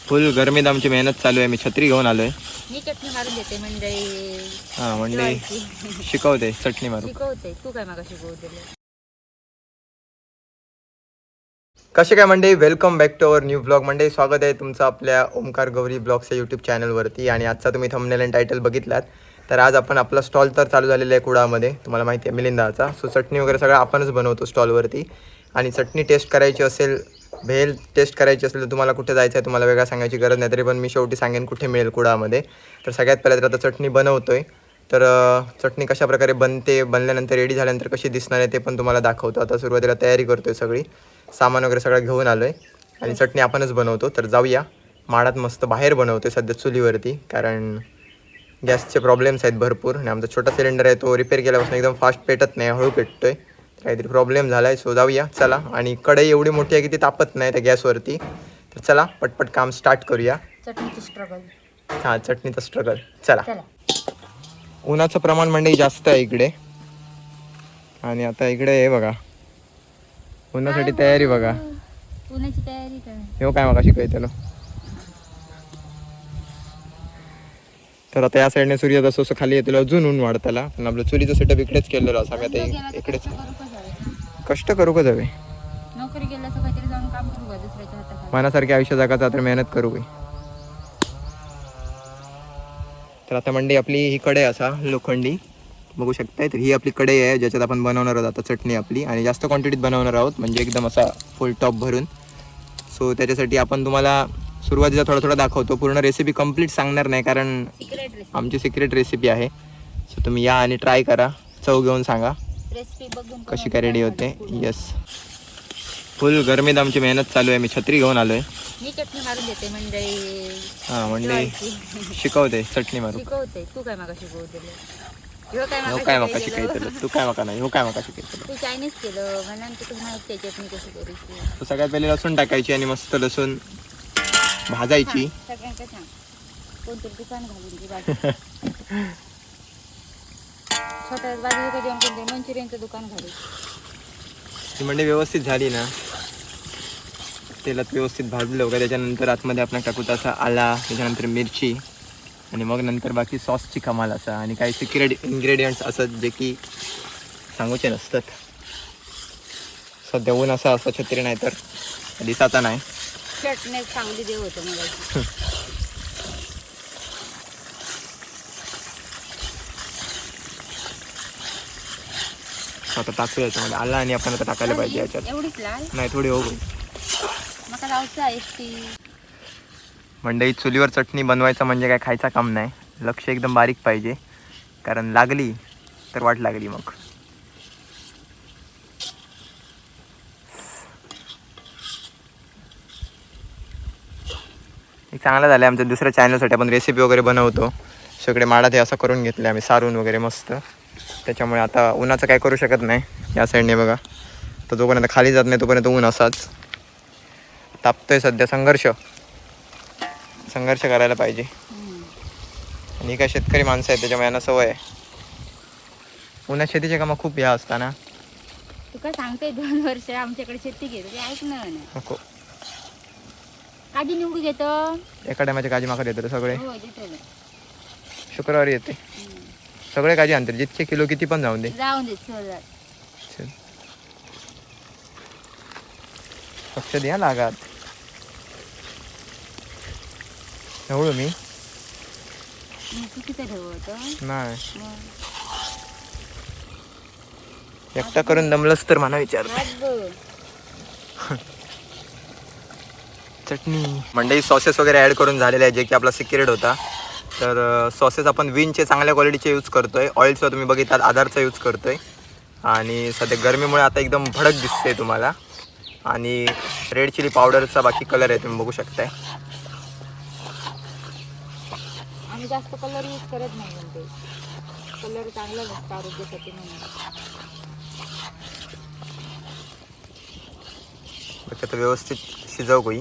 फुल गरमीत आमची मेहनत चालू आहे. मी छत्री घेऊन आलोय. मी चटणी मारून देते मंडळी. हा मंडळी शिकवते चटणी मारू. शिकवते तू काय मागा शिकवते. कसे काय मंडळी, welcome back to our new blog. मंडळी स्वागत आहे तुमचं आपल्या ओमकार गौरी ब्लॉगच्या यूट्यूब चॅनलवरती. आणि आजचा तुम्ही थंबनेल आणि टायटल बघितलात. तर आज आपण आपला स्टॉल तर चालू झालेला आहे कुडामध्ये, तुम्हाला माहिती आहे मिलिंदाचा. सो चटणी वगैरे सगळं आपणच बनवतो स्टॉलवरती. आणि चटणी टेस्ट करायची असेल, भेल टेस्ट करायची असेल तर तुम्हाला कुठे जायचं आहे तुम्हाला वेगळं सांगायची गरज नाही. तरी पण मी शेवटी सांगेन कुठे मिळेल कुडामध्ये. तर सगळ्यात पहिल्या तर आता चटणी बनवतोय. तर चटणी कशा प्रकारे बनते, बनल्यानंतर रेडी झाल्यानंतर कशी दिसणार आहे ते पण तुम्हाला दाखवतो. आता सुरुवातीला तयारी करतोय, सगळी सामान वगैरे सगळं घेऊन आलो आहे. आणि चटणी आपणच बनवतो. तर जाऊया माडात, मस्त बाहेर बनवतो सध्या चुलीवरती, कारण गॅसचे प्रॉब्लेम्स आहेत भरपूर. आणि आमचा छोटा सिलेंडर आहे तो रिपेअर केल्यापासून एकदम फास्ट पेटत नाही, हळू पेटतोय. काहीतरी प्रॉब्लेम झाला आहे. सो जाऊया चला. आणि कढई एवढी मोठी आहे की ती तापत नाही त्या गॅसवरती. तर चला पटपट काम स्टार्ट करूया. चटणीची स्ट्रगल. हां, चटणीचं स्ट्रगल. चला. उन्हाचं प्रमाण म्हणजे जास्त आहे इकडे. आणि आता इकडे आहे बघा, उन्हासाठी तयारी बघा. उन्हाची तयारी काय? हो काय मग शिकायचं. तर आता या साईडने सूर्य जसं जसं खाली येतो अजून ऊन वाढताला. पण आपलं चुलीचं सेटअप इकडेच केलेलं सगळ्यात इकडेच. कष्ट करू का जावे, नोकरी गेल्या तर काहीतरी जाऊन काम करू का दुसऱ्याच्या हाताखाली. मनासारखे आयुष्य जगायचं तर मेहनत करू का. तर आता मंडी आपली ही कढई असा लोखंडी बघू शकताय. तर ही आपली कढई आहे ज्याच्यात आपण बनवणार आहोत आता चटणी आपली. आणि जास्त क्वांटिटीत बनवणार आहोत, म्हणजे एकदम असा फुल टॉप भरून. सो त्याच्यासाठी आपण तुम्हाला सुरुवातीला थोडं थोडं दाखवतो. पूर्ण रेसिपी कंप्लीट सांगणार नाही, कारण आमची सिक्रेट रेसिपी आहे. सो तुम्ही या आणि ट्राय करा, चव घेऊन सांगा रेसिपी बघून कशी काय रेडी होते. येस, फुल गरमीत आमची मेहनत चालू आहे. मी छत्री घेऊन आलोय. मी चटणी मारून देते मंडळी. हां मंडळी शिकवते चटणी मारू. शिकवते तू काय मागा शिकवते. हो काय मका शिकायचं, तू काय मका नाही, हो काय मका शिकायचं. तू चायनीज केलं मला तुला माहिती आहे चटणी कशी करायची. तर सगळ्यात पहिले लसूण टाकायची आणि मस्त लसूण भाजायची. सगळ्यांका सांग कोणतरी दुकान घालून ती बाजू छोट्या बाजूला कधी कोणतरी मंचुरियनचं दुकान घालू. ती म्हणजे व्यवस्थित झाली ना, तेलात व्यवस्थित भाजलं का त्याच्यानंतर आतमध्ये आपण टाकू तसा आला, त्याच्यानंतर मिरची, आणि मग नंतर बाकी सॉसची कमाल असा. आणि काही सिक्रेट इन्ग्रेडियंट्स असत जे की सांगूचे नसतात. सध्या ऊन असा छत्री नाही तर दिसाचा नाही. चटणी चांगली देव होतं मला. आता टाकूया याच्यामध्ये आला, आणि आपण आता टाकायला पाहिजे याच्यात. एवढीच लाल नाही थोडी हो गई. मका जाऊचं आहे ती मंडई. चुलीवर चटणी बनवायचं म्हणजे काय खायचं काम नाही, लक्ष एकदम बारीक पाहिजे, कारण लागली तर वाट लागली मग. एक चांगलं झालं आमच्या दुसऱ्या चॅनलसाठी आपण रेसिपी वगैरे बनवतो. सगळे माडात हे असं करून घेतले आम्ही सारून वगैरे मस्त. त्याच्यामुळे आता उन्हाचं काय करू शकत नाही. या साईडने बघा, तर जोपर्यंत खाली जात नाही तोपर्यंत ऊन असाच तापतोय. सध्या संघर्ष करायला पाहिजे. आणि काय शेतकरी माणसं आहेत त्याच्यामुळे यांना सवय आहे. उन्हात शेतीचे कामं खूप ह्या असताना. तू काय सांगते 2 वर्ष आमच्याकडे शेती घेतो ऐक ना. नको काजी निवडू घेतो. एका टायमाची काजी माका देतो सगळे. हो देतो. शुक्रवारी येते सगळे काजी आणते, जितके किलो किती पण जाऊन दे. जाऊन दे चल. लक्ष द्या लागात. एवढं मी चुकीचं ठेवतो नाही. एकटा करून दमलंच तर मला विचार. चटणी मंडई सॉसेस वगैरे ॲड करून झालेले आहे, जे की आपला सिक्रेट होता. तर सॉसेस आपण विनचे चांगल्या क्वालिटीचे यूज करतोय. ऑइलचं तुम्ही बघितलात आधारचा यूज करतोय. आणि सध्या गरमीमुळे आता एकदम भडक दिसते तुम्हाला. आणि रेड चिली पावडरचा बाकी कलर आहे तुम्ही बघू शकताय. आम्ही जास्त कलर यूज करत नाही, म्हणजे कलर चांगला नसतो आरोग्यासाठी म्हणून. आता व्यवस्थित शिजव गई,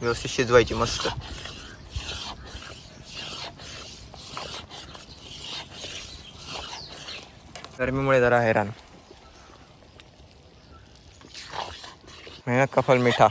व्यवस्थित शिजवायची मस्त. गरमीमुळे जरा हैराण. मेहनत का फल मीठा.